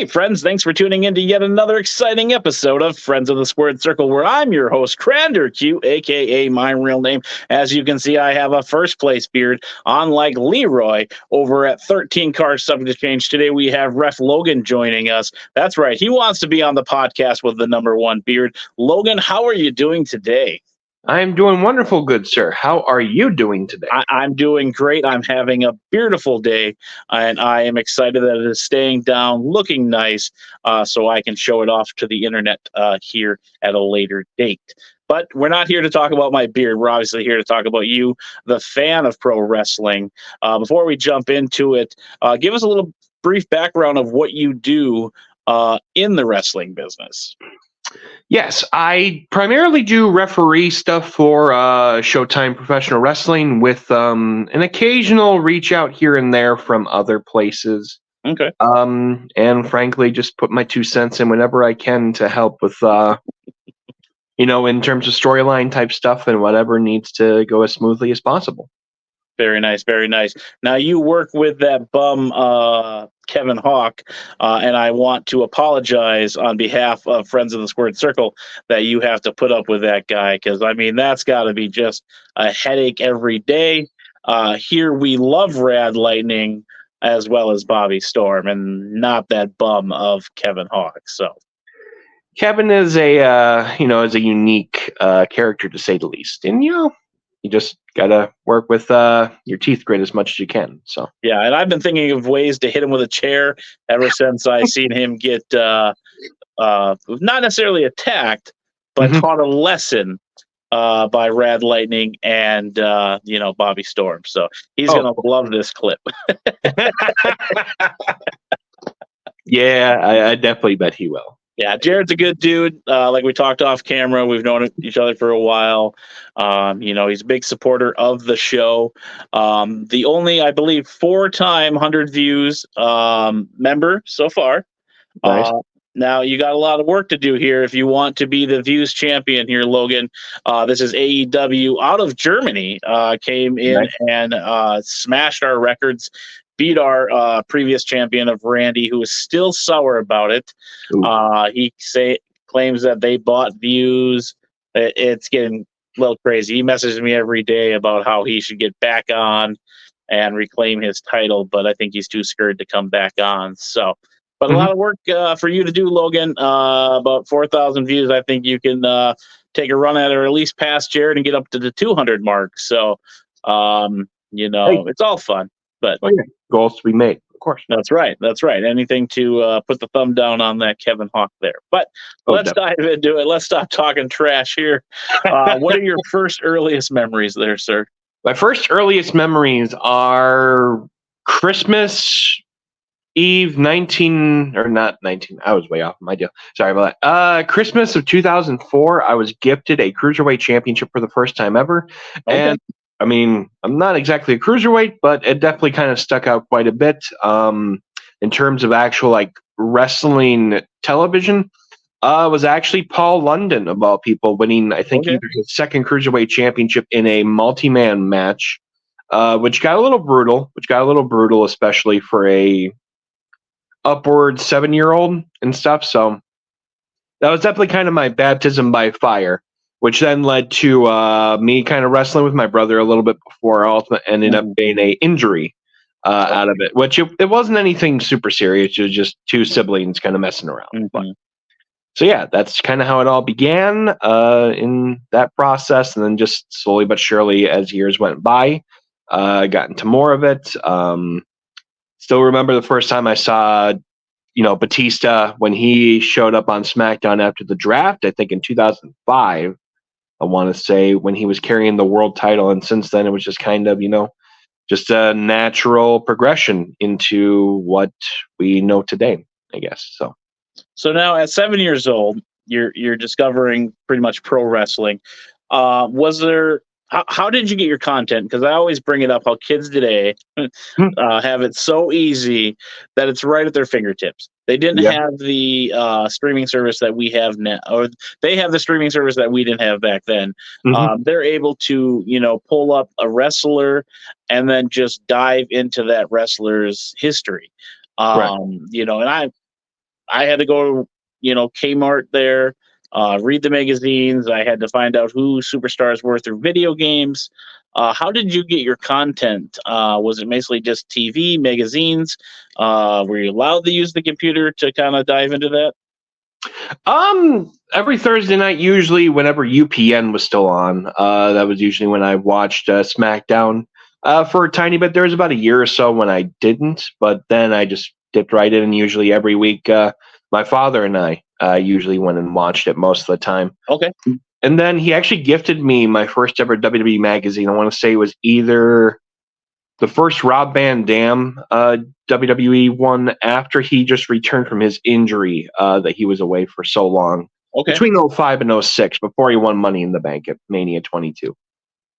Hey, friends, thanks for tuning in to yet another exciting episode of Friends of the Squared Circle, where I'm your host, Crander Q, a.k.a. my real name. As you can see, I have a first-place beard, unlike Leroy over at 13 Cars Subject to Change. Today, we have Ref Logan joining us. That's right, he wants to be on the podcast with the number one beard. Logan, how are you doing today? I'm doing wonderful, good sir. How are you doing today? I'm doing great. I'm having a beautiful day, and I am excited that it is staying down, looking nice, so I can show it off to the internet here at a later date. But we're not here to talk about my beard. We're obviously here to talk about you, the fan of pro wrestling. Before we jump into it, give us a little brief background of what you do in the wrestling business. Yes, I primarily do referee stuff for Showtime Professional Wrestling with an occasional reach out here and there from other places. Okay. And frankly, just put my 2 cents in whenever I can to help with, in terms of storyline type stuff and whatever needs to go as smoothly as possible. Very nice, very nice. Now you work with that bum Kevin Hawk, and I want to apologize on behalf of Friends of the Squared Circle that you have to put up with that guy, because I mean that's got to be just a headache every day. Here we love Rad Lightning as well as Bobby Storm, and not that bum of Kevin Hawk. So Kevin is a unique character to say the least, and you just gotta work with your teeth grit as much as you can. So yeah, and I've been thinking of ways to hit him with a chair ever since I seen him get not necessarily attacked, but taught a lesson by Rad Lightning and Bobby Storm. So he's gonna love this clip. Yeah, I definitely bet he will. Yeah, Jared's a good dude. Like we talked off camera, we've known each other for a while. He's a big supporter of the show. The only, I believe, 4-time 100 views member so far. Nice. Now you got a lot of work to do here if you want to be the views champion here, Logan. This is AEW out of Germany. Came in and smashed our records. Beat our previous champion of Randy, who is still sour about it. He claims that they bought views. It's getting a little crazy. He messages me every day about how he should get back on and reclaim his title, but I think he's too scared to come back on. So, but a lot of work for you to do, Logan. About 4,000 views. I think you can take a run at it, or at least pass Jared and get up to the 200 mark. So, it's all fun. But goals to be made, of course. That's right. Anything to put the thumb down on that Kevin Hawk there. But let's dive into it. Let's stop talking trash here. What are your first earliest memories there, sir? My first earliest memories are Christmas Eve 19, or not 19. I was way off my deal. Sorry about that. Christmas of 2004, I was gifted a Cruiserweight Championship for the first time ever. Okay. And I mean, I'm not exactly a cruiserweight, but it definitely kind of stuck out quite a bit in terms of actual wrestling television. Was actually Paul London, of all people, winning, I think, either his second Cruiserweight Championship in a multi-man match, which got a little brutal, especially for a upward 7-year-old and stuff. So that was definitely kind of my baptism by fire, which then led to me kind of wrestling with my brother a little bit before Ultimate ended up being a injury out of it, which it wasn't anything super serious. It was just two siblings kind of messing around. But, so yeah, that's kind of how it all began in that process. And then just slowly but surely as years went by, got into more of it. Still remember the first time I saw, Batista when he showed up on SmackDown after the draft, I think in 2005. I want to say, when he was carrying the world title. And since then, it was just kind of, just a natural progression into what we know today, I guess. So now at 7 years old, you're discovering pretty much pro wrestling. How did you get your content? Because I always bring it up how kids today have it so easy that it's right at their fingertips. They didn't have the streaming service that we have now, or they have the streaming service that we didn't have back then. They're able to, pull up a wrestler and then just dive into that wrestler's history. And I had to go to, Kmart there, read the magazines. I had to find out who superstars were through video games. How did you get your content? Was it basically just TV, magazines? Were you allowed to use the computer to kind of dive into that? Every Thursday night, usually whenever UPN was still on, that was usually when I watched SmackDown. For a tiny bit, there was about a year or so when I didn't, but then I just dipped right in. And usually every week, my father and I usually went and watched it most of the time. Okay. And then he actually gifted me my first ever WWE magazine. I want to say it was either the first Rob Van Dam WWE one after he just returned from his injury that he was away for so long. Okay. Between 05 and 06, before he won Money in the Bank at Mania 22.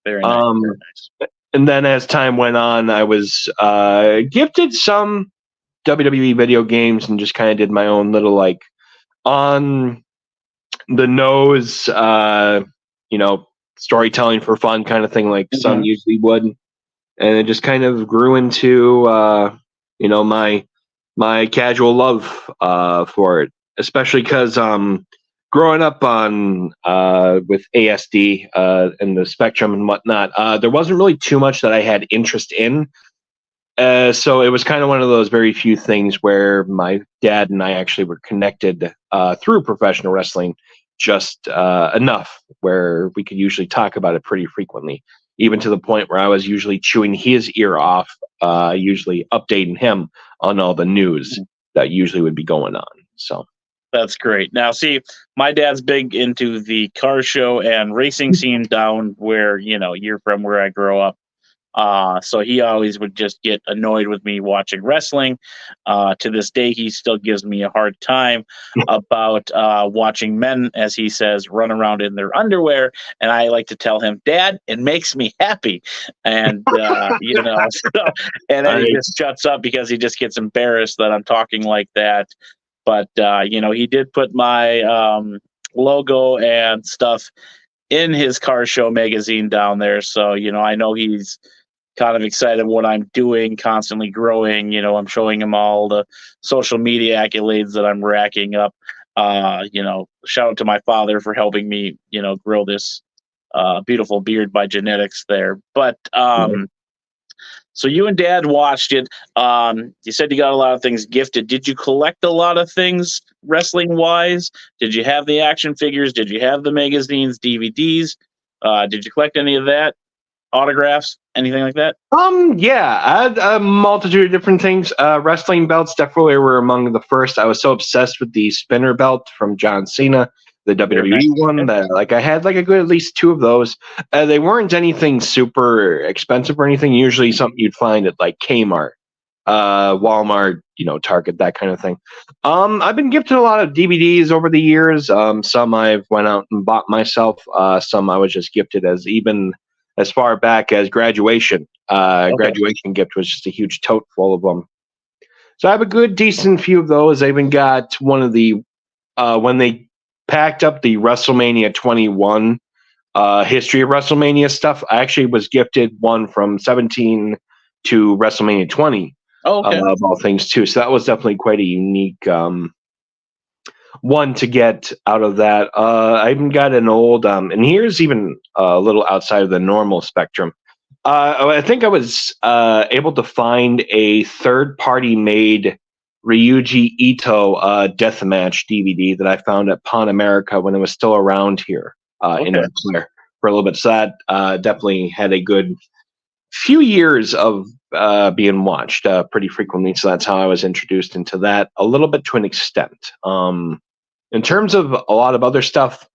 Very nice. Very nice. And then as time went on, I was gifted some WWE video games and just kind of did my own little like on the nose, storytelling for fun kind of thing, like some usually would. And it just kind of grew into, my casual love for it, especially because growing up on with ASD and the Spectrum and whatnot, there wasn't really too much that I had interest in. So it was kind of one of those very few things where my dad and I actually were connected through professional wrestling just enough where we could usually talk about it pretty frequently, even to the point where I was usually chewing his ear off, usually updating him on all the news that usually would be going on. So that's great. Now, see, my dad's big into the car show and racing scene down where, you're from where I grow up. So he always would just get annoyed with me watching wrestling. To this day, he still gives me a hard time about watching men, as he says, run around in their underwear. And I like to tell him, Dad, it makes me happy. And, and then he just shuts up because he just gets embarrassed that I'm talking like that. But, he did put my logo and stuff in his car show magazine down there. So, I know he's kind of excited what I'm doing, constantly growing. I'm showing him all the social media accolades that I'm racking up. Shout out to my father for helping me, grow this beautiful beard by genetics there. But so you and Dad watched it. You said you got a lot of things gifted. Did you collect a lot of things wrestling wise? Did you have the action figures? Did you have the magazines, DVDs? Did you collect any of that? Autographs, anything like that? Yeah, I had a multitude of different things. Wrestling belts definitely were among the first. I was so obsessed with the spinner belt from John Cena, the WWE one, that I had a good at least two of those. They weren't anything super expensive or anything. Usually something you'd find at Kmart, Walmart, Target, that kind of thing. I've been gifted a lot of DVDs over the years. Some I've went out and bought myself. Some I was just gifted as far back as graduation. Graduation gift was just a huge tote full of them. So I have a good, decent few of those. I even got one of the, when they packed up the WrestleMania 21 history of WrestleMania stuff, I actually was gifted one from 17 to WrestleMania 20 of all things too. So that was definitely quite a unique one to get out of that. I even got an old, and here's even a little outside of the normal spectrum. I think I was able to find a third-party made Ryuji Ito deathmatch DVD that I found at Pan America when it was still around here in Eau Claire for a little bit. So that definitely had a good few years of being watched pretty frequently. So that's how I was introduced into that a little bit to an extent. In terms of a lot of other stuff,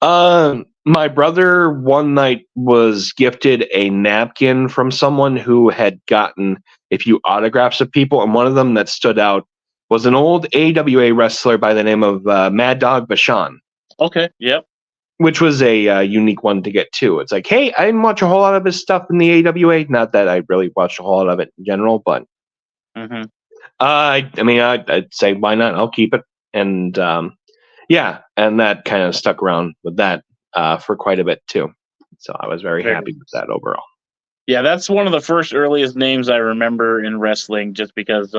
my brother one night was gifted a napkin from someone who had gotten a few autographs of people, and one of them that stood out was an old AWA wrestler by the name of Mad Dog Bashan. Okay, yep. Which was a unique one to get too. It's hey, I didn't watch a whole lot of his stuff in the AWA. Not that I really watched a whole lot of it in general, but I'd say why not? I'll keep it. And yeah, and that kind of stuck around with that for quite a bit too. So I was very happy with that overall. Yeah, that's one of the first earliest names I remember in wrestling, just because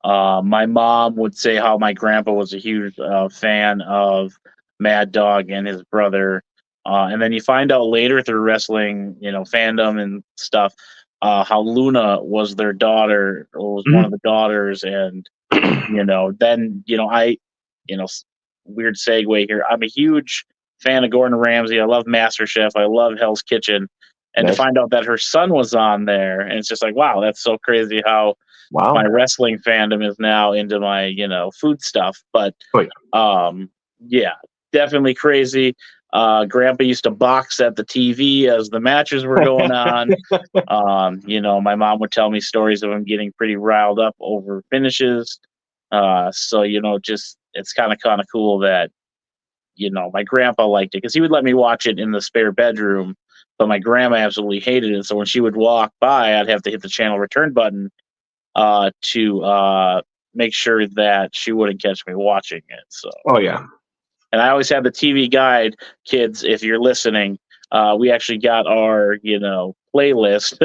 My mom would say how my grandpa was a huge fan of Mad Dog and his brother. And then you find out later through wrestling, fandom and stuff, how Luna was their daughter, or was one of the daughters. And, then, weird segue here. I'm a huge fan of Gordon Ramsay. I love MasterChef. I love Hell's Kitchen. And to find out that her son was on there, and it's just like, wow, that's so crazy how my wrestling fandom is now into my, food stuff. But yeah, definitely crazy. Grandpa used to box at the TV as the matches were going on. My mom would tell me stories of him getting pretty riled up over finishes. So just it's kind of cool that my grandpa liked it because he would let me watch it in the spare bedroom, but my grandma absolutely hated it. So when she would walk by, I'd have to hit the channel return button to make sure that she wouldn't catch me watching it. So, and I always had the TV guide, kids. If you're listening, we actually got our playlist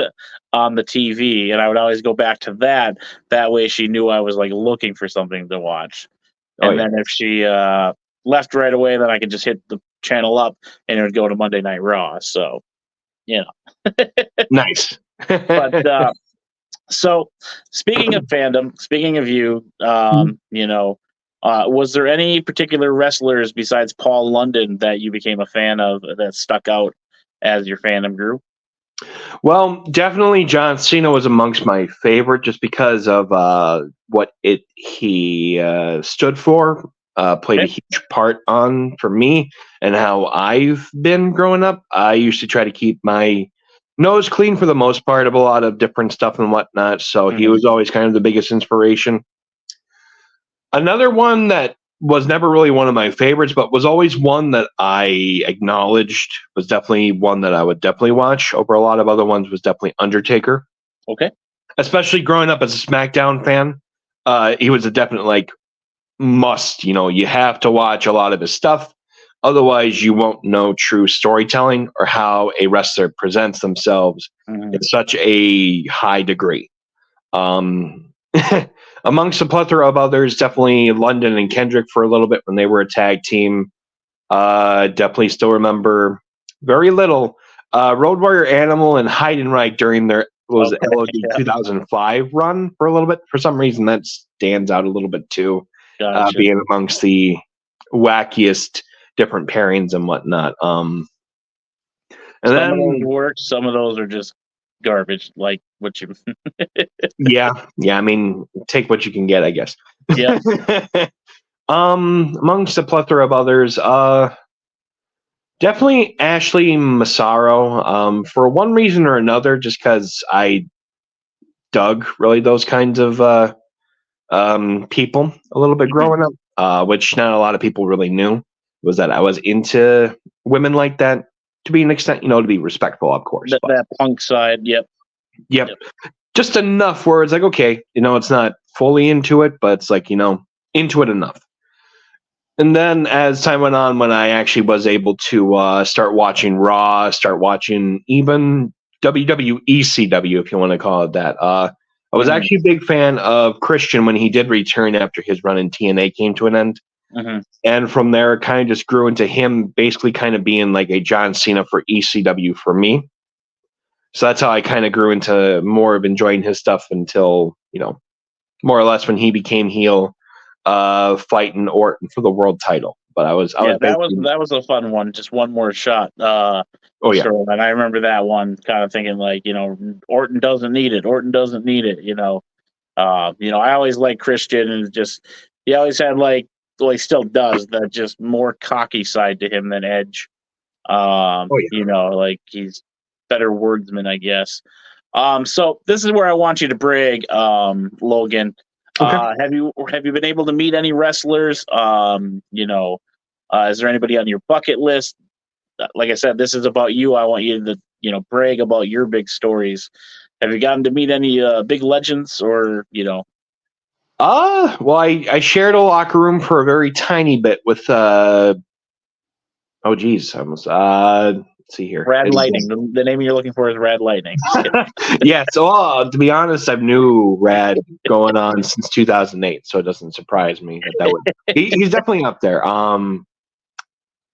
on the TV, and I would always go back to that. That way, she knew I was like looking for something to watch. And then if she left right away, then I could just hit the channel up, and it would go to Monday Night Raw. So, nice. But so, speaking of fandom, speaking of you, was there any particular wrestlers besides Paul London that you became a fan of that stuck out as your fandom grew? Well, definitely John Cena was amongst my favorite just because of what he stood for, played a huge part on for me and how I've been growing up. I used to try to keep my nose clean for the most part of a lot of different stuff and whatnot. So he was always kind of the biggest inspiration. Another one that was never really one of my favorites, but was always one that I acknowledged, was definitely one that I would definitely watch over a lot of other ones, was definitely Undertaker. Okay. Especially growing up as a SmackDown fan. He was a definite must. You have to watch a lot of his stuff. Otherwise, you won't know true storytelling or how a wrestler presents themselves in such a high degree. Amongst a plethora of others, definitely London and Kendrick for a little bit when they were a tag team. Definitely still remember very little. Road Warrior Animal and Heidenreich during their LOD 2005 run for a little bit. For some reason, that stands out a little bit too, being amongst the wackiest different pairings and whatnot. And some of those work, some of those are just garbage, like what you yeah, I mean, take what you can get, I guess. Yeah. Amongst a plethora of others, definitely Ashley Massaro, for one reason or another, just because I dug really those kinds of people a little bit growing up, which not a lot of people really knew, was that I was into women like that to be an extent, to be respectful, of course. That punk side, yep. Just enough where it's like, okay, it's not fully into it, but it's like, into it enough. And then as time went on, when I actually was able to start watching Raw, start watching even WWECW, if you want to call it that, I was actually a big fan of Christian when he did return after his run in TNA came to an end. And from there, it kind of just grew into him basically kind of being like a John Cena for ECW for me. So that's how I kind of grew into more of enjoying his stuff until, more or less when he became heel, fighting Orton for the world title. But that was a fun one. Just one more shot. Sure. And I remember that one kind of thinking like, Orton doesn't need it. Orton doesn't need it. I always liked Christian, and just he always had he still does that just more cocky side to him than Edge. He's better wordsman, I guess. So this is where I want you to brag, Logan. Okay. Have you been able to meet any wrestlers? Is there anybody on your bucket list? Like I said, this is about you. I want you to brag about your big stories. Have you gotten to meet any big legends or? Well, I shared a locker room for a very tiny bit with Let's see here. Rad Lightning. The name you're looking for is Rad Lightning. Yeah, so to be honest, I've knew Rad going on since 2008, so it doesn't surprise me that would. He's definitely up there.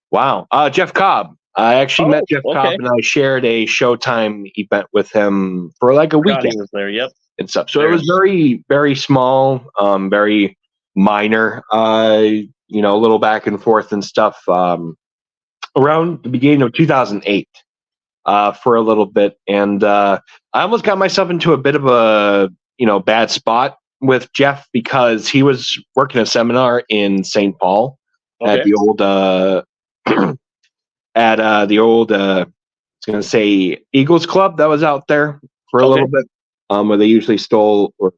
Wow. Jeff Cobb. I actually met Jeff Cobb, and I shared a Showtime event with him for like a weekend. He was there, yep. And stuff. So it was very, very small, very minor, a little back and forth and stuff. Around the beginning of 2008, for a little bit, and I almost got myself into a bit of a bad spot with Jeff because he was working a seminar in St. Paul at the old I was going to say Eagles Club that was out there for a little bit, where they usually sold their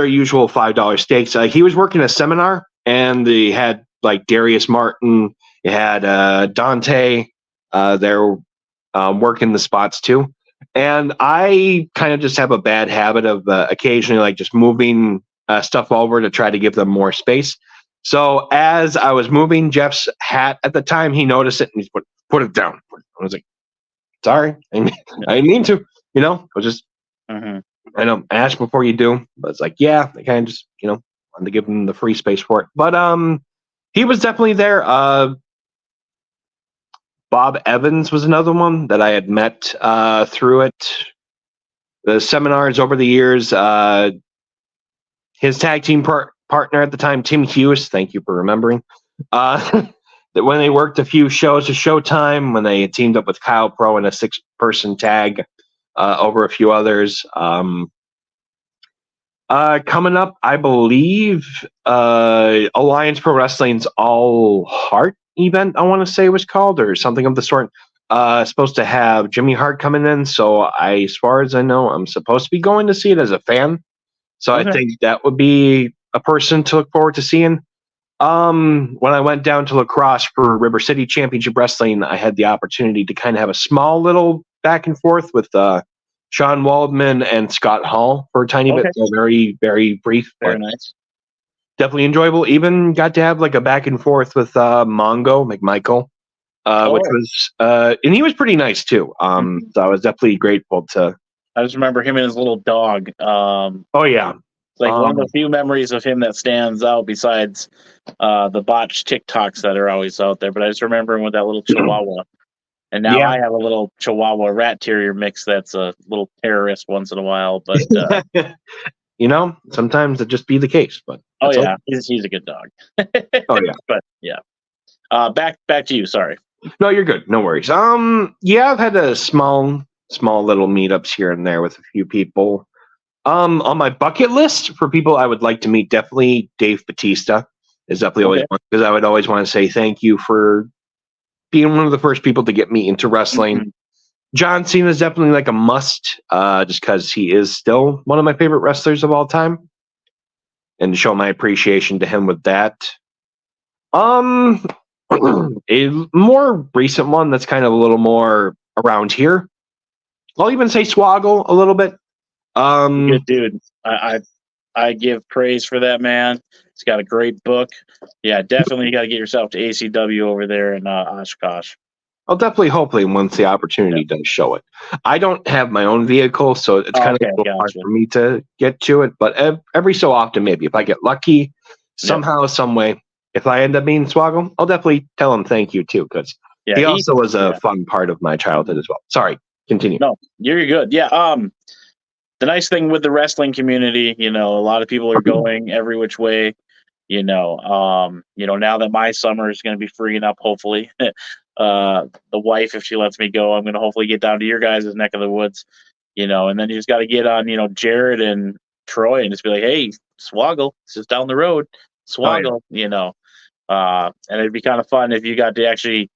usual $5 steaks. He was working a seminar, and they had like Darius Martin, you had Dante, they're working the spots too. And I kind of just have a bad habit of occasionally like just moving stuff over to try to give them more space. So as I was moving Jeff's hat at the time, he noticed it and he put it down. I was like, sorry, I didn't mean to, I was just, I know, ask before you do, but it's like, yeah, I kind of just, wanted to give him the free space for it. But he was definitely there. Bob Evans was another one that I had met through it. The seminars over the years. His tag team partner at the time, Tim Hughes, thank you for remembering, that when they worked a few shows to Showtime, when they teamed up with Kyle Pro in a 6-person tag over a few others. Coming up, I believe Alliance Pro Wrestling's All Heart event, I want to say was called, or something of the sort. Supposed to have Jimmy Hart coming in, so as far as I know, I'm supposed to be going to see it as a fan. So I think that would be a person to look forward to seeing. When I went down to La Crosse for River City Championship Wrestling, I had the opportunity to kind of have a small little back and forth with Sean Waldman and Scott Hall for a tiny bit. So very, very brief. Very nice. Definitely enjoyable. Even got to have like a back and forth with Mongo McMichael, which was, and he was pretty nice too. So I was definitely grateful to. I just remember him and his little dog. Oh yeah. It's like one of the few memories of him that stands out besides the botched TikToks that are always out there. But I just remember him with that little Chihuahua. And now I have a little Chihuahua Rat Terrier mix that's a little terrorist once in a while. But sometimes it just be the case. But he's a good dog. But back to you. Sorry. No, you're good. No worries. I've had a small little meetups here and there with a few people. On my bucket list for people I would like to meet, definitely Dave Bautista is definitely always one, because I would always want to say thank you for being one of the first people to get me into wrestling. John Cena is definitely like a must, just because he is still one of my favorite wrestlers of all time, and to show my appreciation to him with that. A more recent one that's kind of a little more around here, I'll even say Swoggle a little bit. Good dude. I give praise for that man. He's got a great book. Yeah, definitely you got to get yourself to ACW over there in Oshkosh. I'll definitely, hopefully, once the opportunity does show it. I don't have my own vehicle, so it's kind of hard for me to get to it. But every so often, maybe if I get lucky, somehow, some way, if I end up being Swoggle, I'll definitely tell him thank you too, because he also was a fun part of my childhood as well. Sorry, continue. No, you're good. Yeah. The nice thing with the wrestling community, a lot of people are going every which way. Now that my summer is going to be freeing up, hopefully, the wife, if she lets me go, I'm going to hopefully get down to your guys' neck of the woods, and then you just got to get on, Jared and Troy and just be like, hey, Swoggle, it's just down the road, Swoggle, and it'd be kind of fun if you got to actually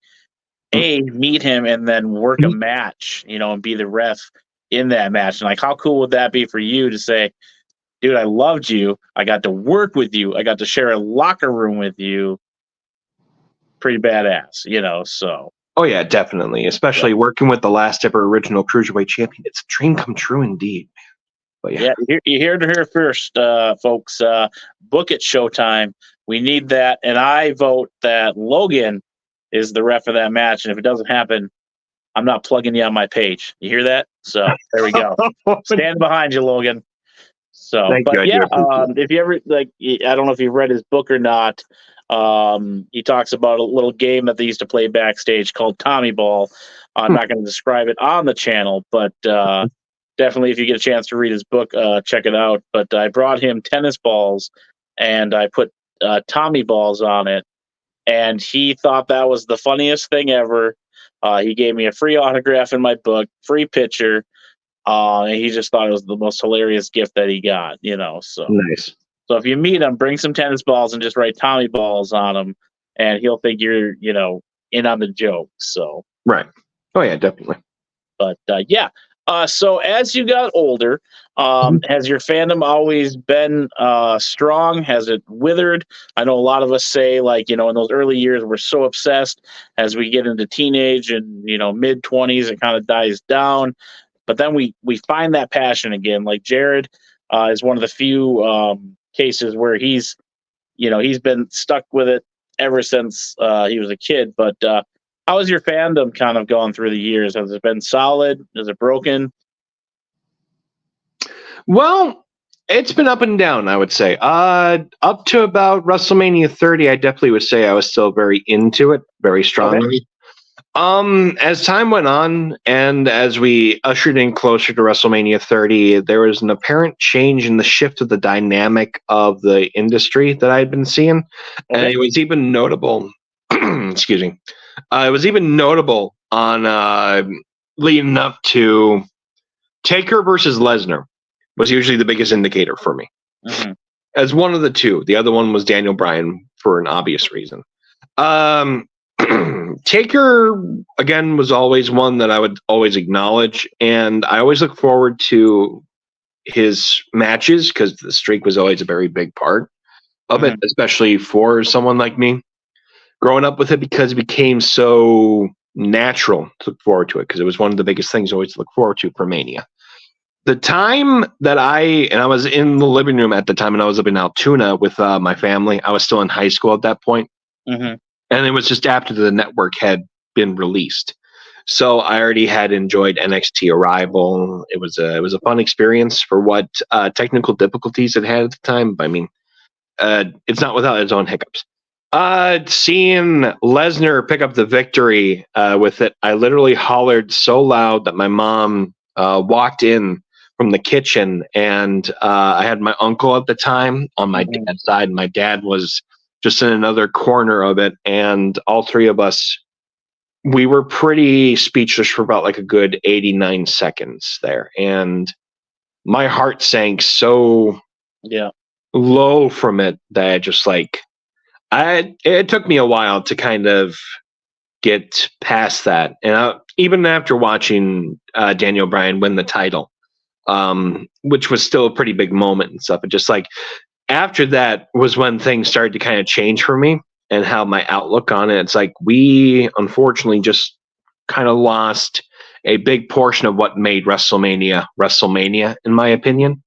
meet him and then work a match, and be the ref in that match. And like, how cool would that be for you to say, dude, I loved you. I got to work with you. I got to share a locker room with you. Pretty badass, so. Oh, yeah, definitely. Especially working with the last ever original Cruiserweight champion. It's a dream come true indeed. But you heard it here first, folks. Book it Showtime. We need that. And I vote that Logan is the ref of that match. And if it doesn't happen, I'm not plugging you on my page. You hear that? So there we go. Stand behind you, Logan. So, Thank you, I do appreciate if you ever I don't know if you've read his book or not. He talks about a little game that they used to play backstage called Tommy Ball. I'm not going to describe it on the channel, but definitely if you get a chance to read his book, check it out. But I brought him tennis balls and I put Tommy balls on it, and he thought that was the funniest thing ever. He gave me a free autograph in my book, free picture. And he just thought it was the most hilarious gift that he got, So Nice. So if you meet him, bring some tennis balls and just write Tommy balls on them, and he'll think you're, in on the joke. So Right. Oh yeah, definitely. But so as you got older, has your fandom always been strong? Has it withered? I know a lot of us say, in those early years, we're so obsessed. As we get into teenage and mid-20s, it kind of dies down. But then we find that passion again. Like Jared is one of the few cases where he's been stuck with it ever since he was a kid. But how has your fandom kind of gone through the years? Has it been solid? Is it broken? Well, it's been up and down, I would say. Up to about WrestleMania 30, I definitely would say I was still very into it, very strongly. Okay. As time went on and as we ushered in closer to WrestleMania 30, there was an apparent change in the shift of the dynamic of the industry that I had been seeing. Okay. And it was even notable. Excuse me. It was even notable on leading up to Taker versus Lesnar was usually the biggest indicator for me. Mm-hmm. As one of the two. The other one was Daniel Bryan for an obvious reason. Taker, again, was always one that I would always acknowledge, and I always look forward to his matches because the streak was always a very big part of it, especially for someone like me. Growing up with it because it became so natural to look forward to it because it was one of the biggest things always to look forward to for Mania. The time that I was in the living room at the time and I was living in Altoona with my family. I was still in high school at that point. Mm-hmm. And it was just after the network had been released. So I already had enjoyed NXT Arrival. It was a fun experience for what technical difficulties it had at the time. I mean, it's not without its own hiccups. Seeing Lesnar pick up the victory with it, I literally hollered so loud that my mom walked in from the kitchen, and I had my uncle at the time on my dad's side. My dad was just in another corner of it, and all three of us, we were pretty speechless for about like a good 89 seconds there, and my heart sank so low from it that I just it took me a while to kind of get past that. And even after watching Daniel Bryan win the title, which was still a pretty big moment and stuff, it just after that was when things started to kind of change for me and how my outlook on it. It's like we unfortunately just kind of lost a big portion of what made WrestleMania, in my opinion.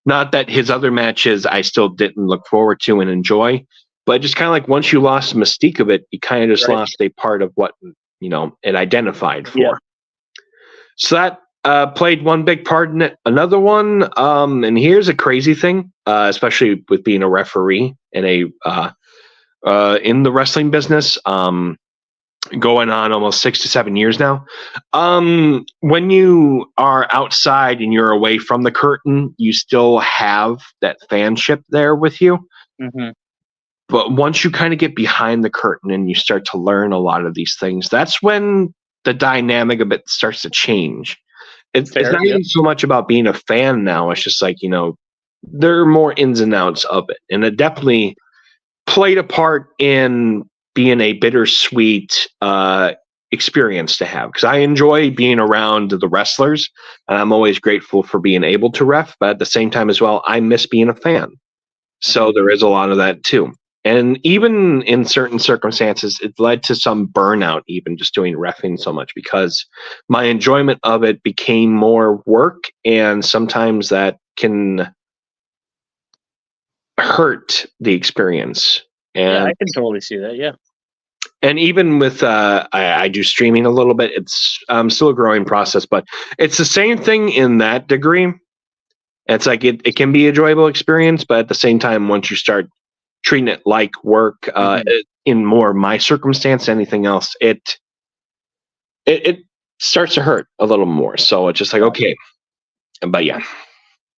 Not that his other matches I still didn't look forward to and enjoy, but just kind of once you lost the mystique of it, you kind of just lost a part of what, it identified for. Yeah. So that played one big part in it. Another one, and here's a crazy thing, especially with being a referee in in the wrestling business, going on almost 6 to 7 years now. When you are outside and you're away from the curtain, you still have that fanship there with you. Mm-hmm. But once you kind of get behind the curtain and you start to learn a lot of these things, that's when the dynamic of it starts to change. It's not even so much about being a fan now. It's just there are more ins and outs of it. And it definitely played a part in being a bittersweet experience to have. Because I enjoy being around the wrestlers, and I'm always grateful for being able to ref. But at the same time as well, I miss being a fan. So there is a lot of that too. And even in certain circumstances, it led to some burnout, even just doing reffing so much, because my enjoyment of it became more work, and sometimes that can hurt the experience. And I can totally see that. Yeah. And even with I do streaming a little bit. It's still a growing process, but it's the same thing in that degree. It's like it can be an enjoyable experience, but at the same time, once you start treating it like work, in more my circumstance, anything else, it starts to hurt a little more. So it's just like, okay, but yeah.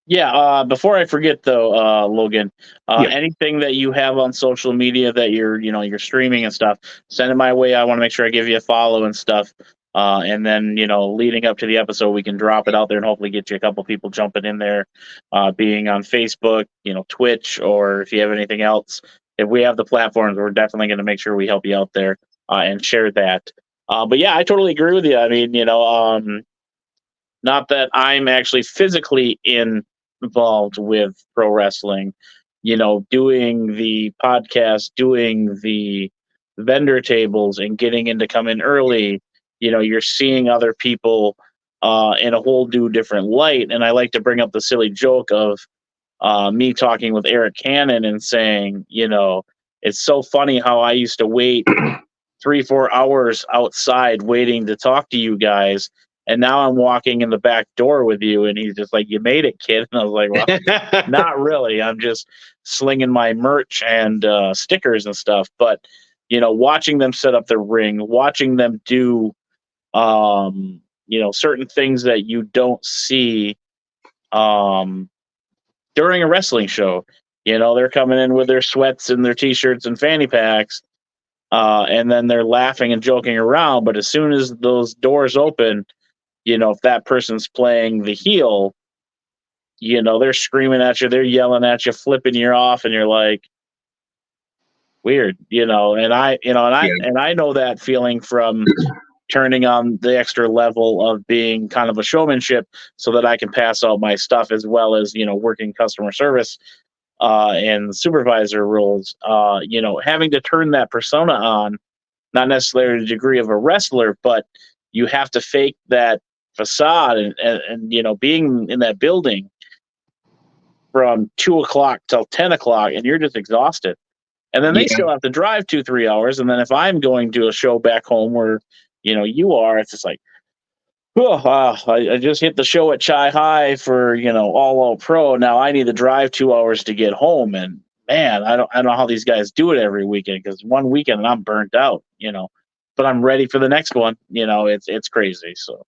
Yeah. Before I forget, though, Logan, Yeah. anything that you have on social media that you're streaming and stuff, send it my way. I want to make sure I give you a follow and stuff. And then leading up to the episode, we can drop it out there and hopefully get you a couple people jumping in there, being on Facebook, Twitch, or if you have anything else. If we have the platforms, we're definitely going to make sure we help you out there and share that. But yeah, I totally agree with you. I mean, not that I'm actually physically involved with pro wrestling, doing the podcast, doing the vendor tables, and getting in to come in early. You're seeing other people in a whole new different light. And I like to bring up the silly joke of me talking with Eric Cannon and saying, it's so funny how I used to wait 3-4 hours outside waiting to talk to you guys, and now I'm walking in the back door with you, and he's just like, "You made it, kid." And I was like, "Well, not really. I'm just slinging my merch and stickers and stuff." But watching them set up the ring, watching them do certain things that you don't see um, during a wrestling show. They're coming in with their sweats and their t-shirts and fanny packs, and then they're laughing and joking around. But as soon as those doors open, if that person's playing the heel, they're screaming at you, they're yelling at you, flipping you off, and you're like, weird, and I know that feeling from turning on the extra level of being kind of a showmanship so that I can pass out my stuff, as well as, working customer service and supervisor roles, having to turn that persona on, not necessarily the degree of a wrestler, but you have to fake that facade and being in that building from 2 o'clock till 10 o'clock, and you're just exhausted. And then they Yeah. still have to drive 2-3 hours. And then if I'm going to a show back home where, you are, it's just like, oh, I just hit the show at Chi High for, All Out Pro. Now I need to drive 2 hours to get home. And man, I don't know how these guys do it every weekend, because one weekend and I'm burnt out, but I'm ready for the next one. It's crazy. So.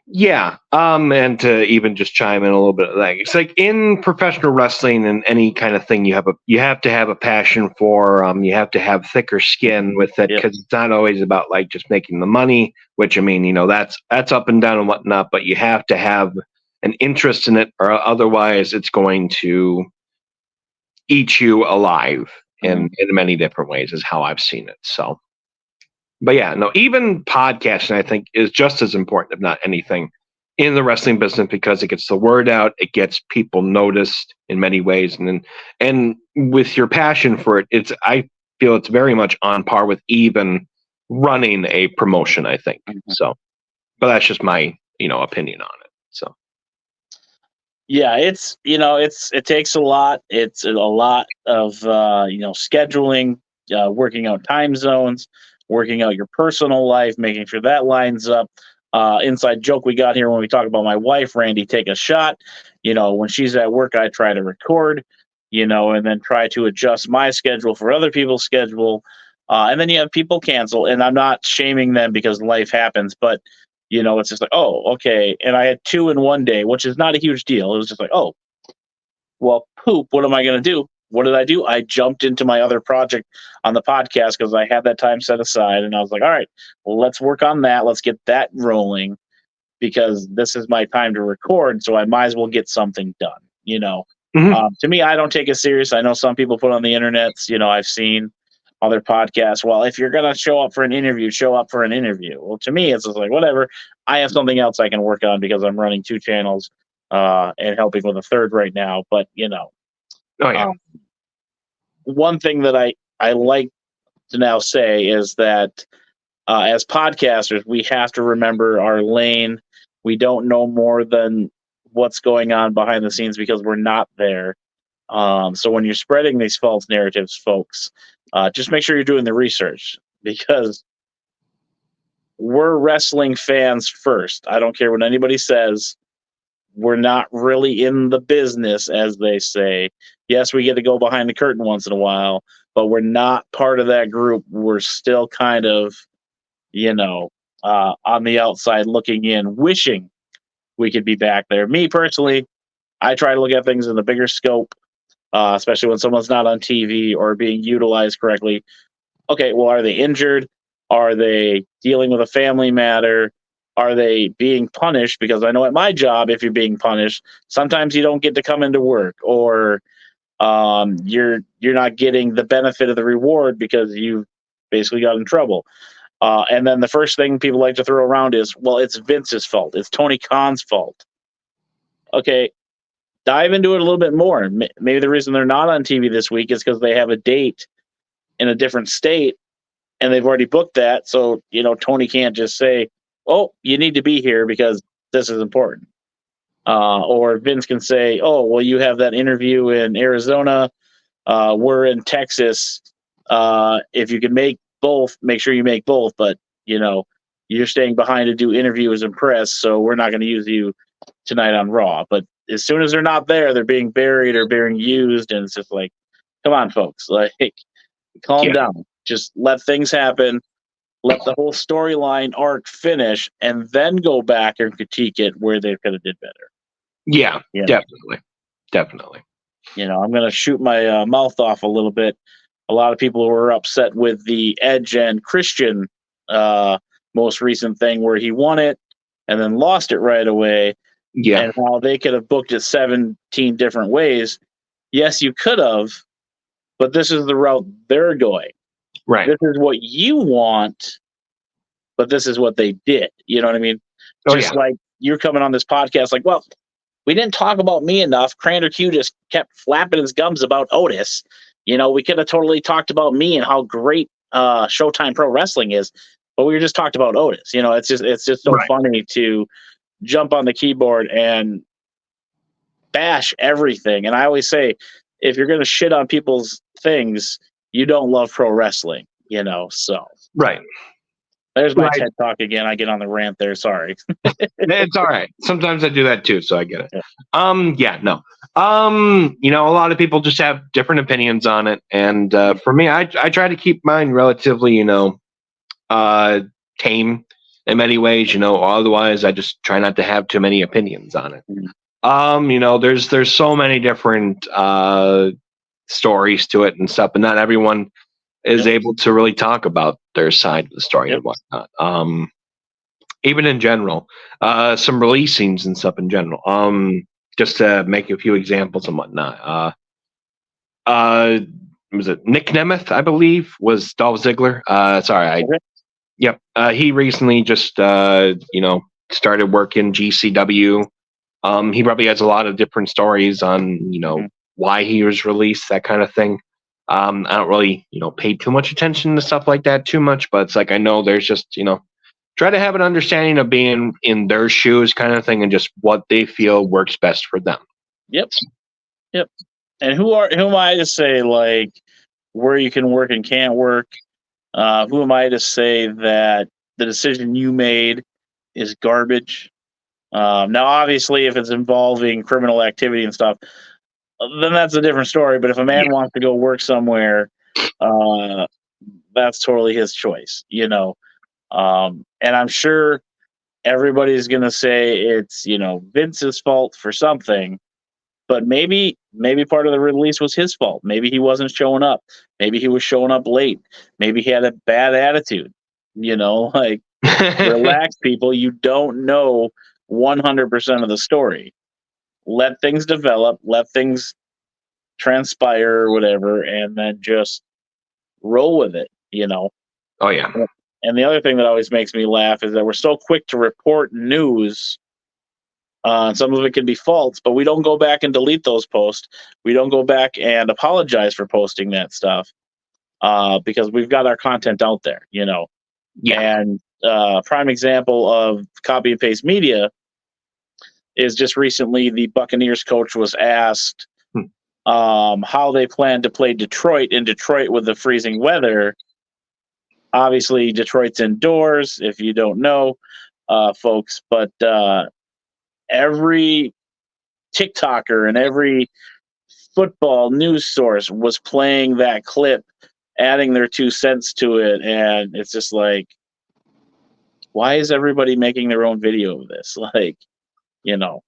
Yeah, and to even just chime in a little bit of that, it's like in professional wrestling and any kind of thing, you have to have a passion for. You have to have thicker skin with it, because it's not always about like just making the money. Which, I mean, that's up and down and whatnot, but you have to have an interest in it, or otherwise it's going to eat you alive in many different ways. Is how I've seen it. So. But yeah, no, even podcasting, I think, is just as important, if not anything, in the wrestling business, because it gets the word out, it gets people noticed in many ways, and with your passion for it, I feel it's very much on par with even running a promotion, I think. So, but that's just my opinion on it. So. Yeah, it takes a lot. It's a lot of scheduling, working out time zones, working out your personal life, making sure that lines up. Inside joke we got here when we talk about my wife, Randy, take a shot. When she's at work, I try to record, and then try to adjust my schedule for other people's schedule. And then you have people cancel, and I'm not shaming them because life happens, but it's just like, oh, okay. And I had 2 in one day, which is not a huge deal. It was just like, oh, well, poop. What am I going to do? What did I do? I jumped into my other project on the podcast because I had that time set aside. And I was like, all right, well, let's work on that. Let's get that rolling, because this is my time to record. So I might as well get something done. To me, I don't take it serious. I know some people put on the internets, I've seen other podcasts. Well, if you're going to show up for an interview, show up for an interview. Well, to me, it's just like, whatever. I have something else I can work on because I'm running 2 channels and helping with a third right now. But, Oh, yeah. One thing that I like to now say is that as podcasters, we have to remember our lane. We don't know more than what's going on behind the scenes because we're not there. So when you're spreading these false narratives, folks, just make sure you're doing the research. because we're wrestling fans first. I don't care what anybody says. We're not really in the business, as they say. Yes, we get to go behind the curtain once in a while, but we're not part of that group. We're still kind of, on the outside looking in, wishing we could be back there. Me personally, I try to look at things in the bigger scope, especially when someone's not on TV or being utilized correctly. Okay, well, are they injured? Are they dealing with a family matter? Are they being punished? Because I know at my job, if you're being punished, sometimes you don't get to come into work, or you're not getting the benefit of the reward because you basically got in trouble. And then the first thing people like to throw around is, well, it's Vince's fault. It's Tony Khan's fault. Okay, dive into it a little bit more. Maybe the reason they're not on TV this week is because they have a date in a different state and they've already booked that. So, Tony can't just say, oh, you need to be here because this is important. Or Vince can say, oh, well, you have that interview in Arizona. We're in Texas. If you can make both, make sure you make both. But, you're staying behind to do interviews and press, so we're not going to use you tonight on Raw. But as soon as they're not there, they're being buried or being used. And it's just like, come on, folks. Like, calm down. Just let things happen. Let the whole storyline arc finish, and then go back and critique it where they could have did better. Yeah, definitely. I'm going to shoot my mouth off a little bit. A lot of people were upset with the Edge and Christian most recent thing where he won it and then lost it right away. Yeah. And how they could have booked it 17 different ways. Yes, you could have, but this is the route they're going. Right. This is what you want, but this is what they did. You know what I mean? Just like you're coming on this podcast like, well, we didn't talk about me enough. Crander Q just kept flapping his gums about Otis. We could have totally talked about me and how great Showtime Pro Wrestling is, but we just talked about Otis. It's just so funny to jump on the keyboard and bash everything. And I always say, if you're going to shit on people's things, you don't love pro wrestling, so. Right. There's my TED Talk again. I get on the rant there. Sorry. It's all right. Sometimes I do that too, so I get it. Yeah. A lot of people just have different opinions on it. And for me, I try to keep mine relatively, tame in many ways, otherwise I just try not to have too many opinions on it. There's so many different stories to it and stuff, and not everyone is able to really talk about their side of the story and whatnot. Even in general, some release scenes and stuff in general. Just to make a few examples and whatnot. Was it Nick Nemeth, I believe, was Dolph Ziggler? Yep. He recently just, started working GCW. He probably has a lot of different stories on, why he was released, that kind of thing. I don't really, pay too much attention to stuff like that too much, but it's like I know there's just, try to have an understanding of being in their shoes kind of thing and just what they feel works best for them. Yep. And who am I to say like where you can work and can't work? Who am I to say that the decision you made is garbage? Now, obviously, if it's involving criminal activity and stuff, then that's a different story. But if a man wants to go work somewhere, that's totally his choice, And I'm sure everybody's going to say it's, Vince's fault for something. But maybe part of the release was his fault. Maybe he wasn't showing up. Maybe he was showing up late. Maybe he had a bad attitude. Relax, people. You don't know 100% of the story. Let things develop. Let things transpire or whatever, and then just roll with it. Oh, yeah. And the other thing that always makes me laugh is that we're so quick to report news. Some of it can be false, but we don't go back and delete those posts. We don't go back and apologize for posting that stuff because we've got our content out there, Yeah. And prime example of copy and paste media is just recently the Buccaneers coach was asked how they plan to play Detroit in Detroit with the freezing weather. Obviously, Detroit's indoors, if you don't know, folks, but every TikToker and every football news source was playing that clip, adding their 2 cents to it, and it's just like, why is everybody making their own video of this? Like, you know,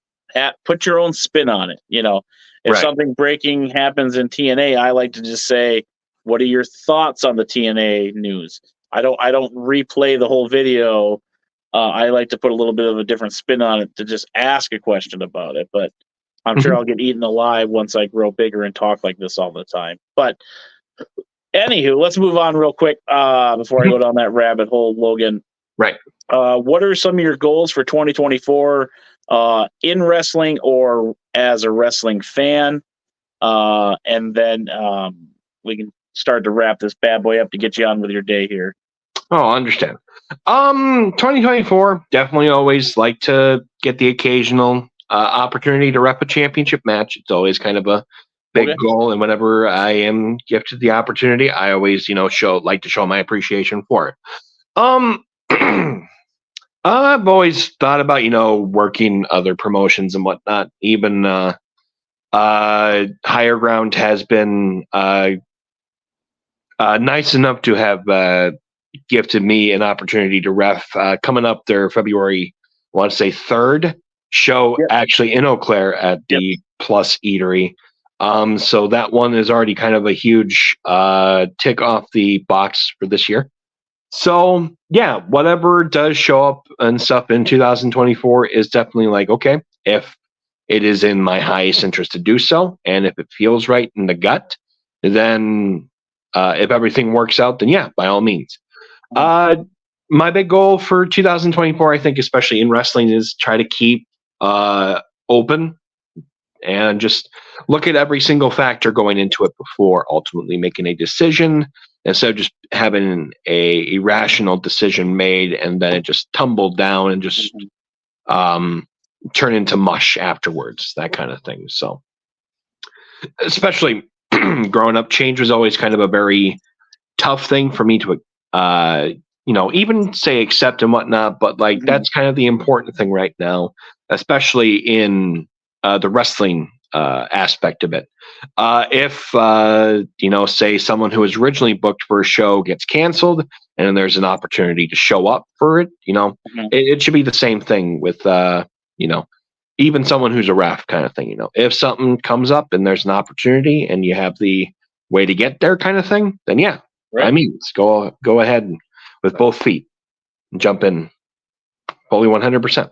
put your own spin on it. If Right. something breaking happens in TNA, I like to just say, "What are your thoughts on the TNA news?" I don't replay the whole video. I like to put a little bit of a different spin on it to just ask a question about it. But I'm sure Mhm. I'll get eaten alive once I grow bigger and talk like this all the time. But anywho, let's move on real quick before I go down that rabbit hole, Logan. Right. What are some of your goals for 2024 in wrestling or as a wrestling fan? And then we can start to wrap this bad boy up to get you on with your day here. Oh, I understand. 2024, definitely always like to get the occasional opportunity to rep a championship match. It's always kind of a big Okay. goal, and whenever I am gifted the opportunity, I always, like to show my appreciation for it. I've always thought about, working other promotions and whatnot. Even Higher Ground has been nice enough to have gifted me an opportunity to ref coming up their February, I want to say 3rd show, Yep. actually in Eau Claire at the Plus Eatery. So that one is already kind of a huge tick off the box for this year. So yeah, whatever does show up and stuff in 2024 is definitely like, okay, if it is in my highest interest to do so, and if it feels right in the gut, then if everything works out, then yeah, by all means. My big goal for 2024, I think, especially in wrestling, is try to keep open and just look at every single factor going into it before ultimately making a decision, instead of just having a irrational decision made and then it just tumbled down and just turn into mush afterwards, that kind of thing. So, especially growing up, change was always kind of a very tough thing for me to even say accept and whatnot, but like that's kind of the important thing right now, especially in the wrestling aspect of it. If say someone who was originally booked for a show gets canceled and then there's an opportunity to show up for it, it should be the same thing with even someone who's a ref kind of thing. If something comes up and there's an opportunity and you have the way to get there kind of thing, then yeah, Right. I mean, go ahead with both feet and jump in fully 100%.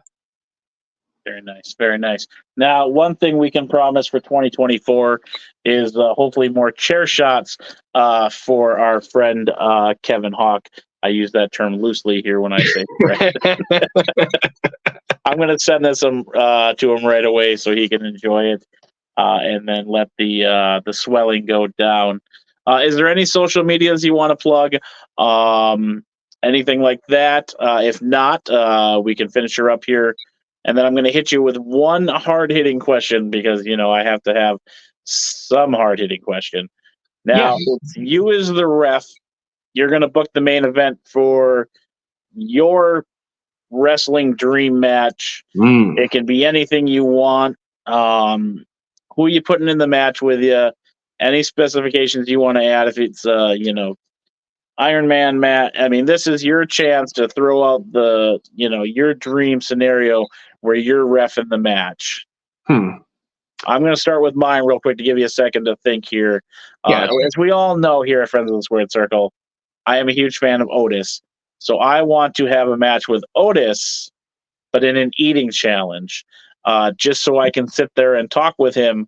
Very nice. Very nice. Now, one thing we can promise for 2024 is hopefully more chair shots for our friend Kevin Hawk. I use that term loosely here when I say friend. I'm going to send this to him right away so he can enjoy it and then let the swelling go down. Is there any social medias you want to plug? Anything like that? If not, we can finish her up here. And then I'm going to hit you with one hard-hitting question because, I have to have some hard-hitting question. Now, It's you as the ref. You're going to book the main event for your wrestling dream match. It can be anything you want. Who are you putting in the match with you? Any specifications you want to add? If it's Iron Man Matt. I mean, this is your chance to throw out the your dream scenario where you're reffing the match. I'm going to start with mine real quick to give you a second to think here. As we all know here at Friends of the Squared Circle, I am a huge fan of Otis. So I want to have a match with Otis, but in an eating challenge, just so I can sit there and talk with him,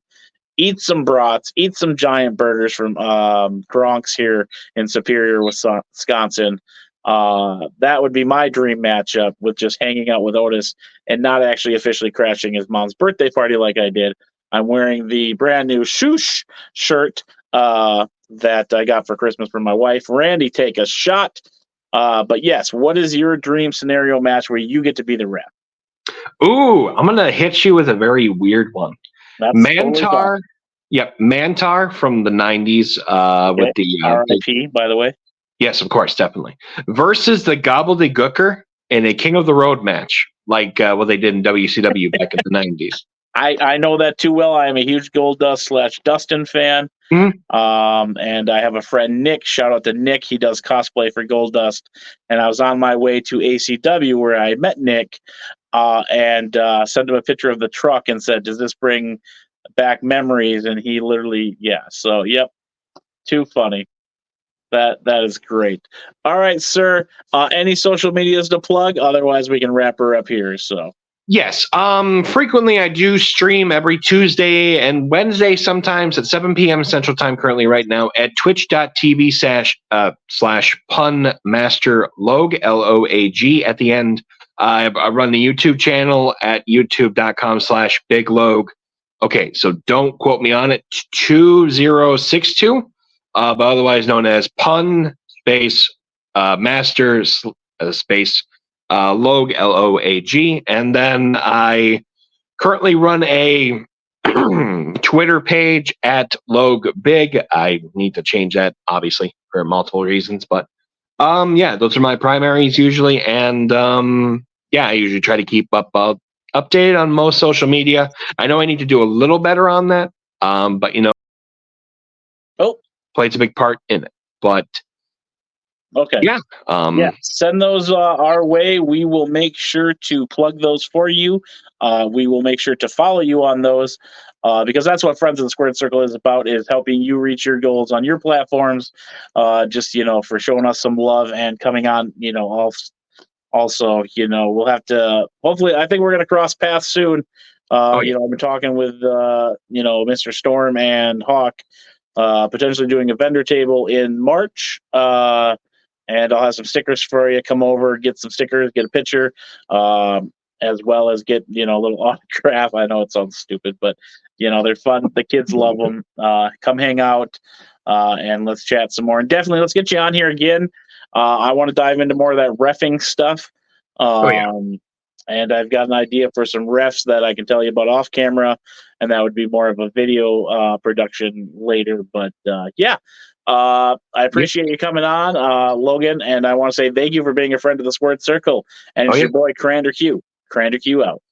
eat some brats, eat some giant burgers from Gronk's here in Superior, Wisconsin. That would be my dream matchup, with just hanging out with Otis and not actually officially crashing his mom's birthday party like I did. I'm wearing the brand new Shoosh shirt that I got for Christmas from my wife. Randy, take a shot. But yes, what is your dream scenario match where you get to be the ref? Ooh, I'm going to hit you with a very weird one. That's Mantar. Totally Mantar from the 90s with the RIP, by the way. Yes, of course, definitely. Versus the Gobbledygooker in a King of the Road match, like what they did in WCW back in the 90s. I know that too well. I am a huge Goldust / Dustin fan. Mhm. And I have a friend, Nick. Shout out to Nick. He does cosplay for Goldust. And I was on my way to ACW where I met Nick and sent him a picture of the truck and said, "Does this bring back memories?" And he literally, yeah. So, yep. Too funny. That is great. All right, sir. Any social medias to plug? Otherwise, we can wrap her up here. So. Yes. Frequently I do stream every Tuesday and Wednesday sometimes at 7 p.m. Central Time currently right now at twitch.tv slash punmasterlog, Loag at the end. I run the YouTube channel at youtube.com/biglog. Okay, so don't quote me on it. 2062, but otherwise known as pun space master space Loag, Loag, and then I currently run a Twitter page at LoagBig. I need to change that, obviously, for multiple reasons, but yeah, those are my primaries usually, and yeah, I usually try to keep updated on most social media. I know I need to do a little better on that, but you know, plays a big part in it. But Okay. yeah. Yeah, send those our way. We will make sure to plug those for you. We will make sure to follow you on those because that's what Friends of the Squared Circle is about, is helping you reach your goals on your platforms. Just, for showing us some love and coming on, also, we'll have to, hopefully, I think we're going to cross paths soon. Oh, yeah. I've been talking with, Mr. Storm and Hawk, potentially doing a vendor table in March. And I'll have some stickers for you. Come over, get some stickers, get a picture, as well as get, a little autograph. I know it sounds stupid, but, they're fun. The kids love them. Come hang out and let's chat some more. And definitely let's get you on here again. I want to dive into more of that reffing stuff. And I've got an idea for some refs that I can tell you about off camera, and that would be more of a video production later. But yeah, I appreciate you coming on, Logan, and I want to say thank you for being a friend of the Squared Circle. And it's your boy Crander Q. Crander Q out.